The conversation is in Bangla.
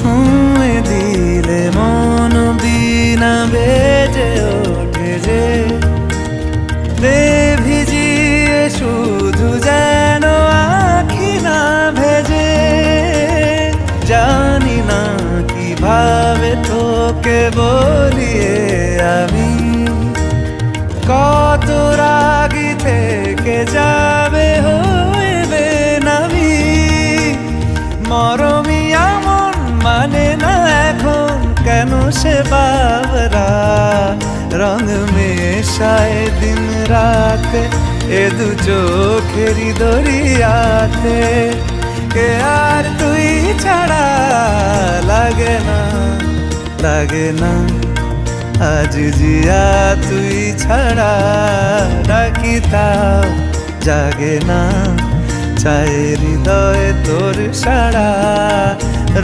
ছুঁয়ে দিলে মন বিনা বেজে ওঠে যে দে ভিজিয়ে শুধু যেন আখি না ভেজে। জানি না কিভাবে তোকে বলিয়ে আমি কত রাগি থেকে যাবে হইবে নামি। মরমি এমন মানে না এখন কেন সে বাবরা রং মেশায় দিন রাত এ দু চোখেরি দরিয়াতে। কে আর তুই ছাড়া লাগে না লাগে না আজ জিয়া তুই ছাড়া ডাকি তাও জাগে না চায় হৃদয় তোর সাড়া।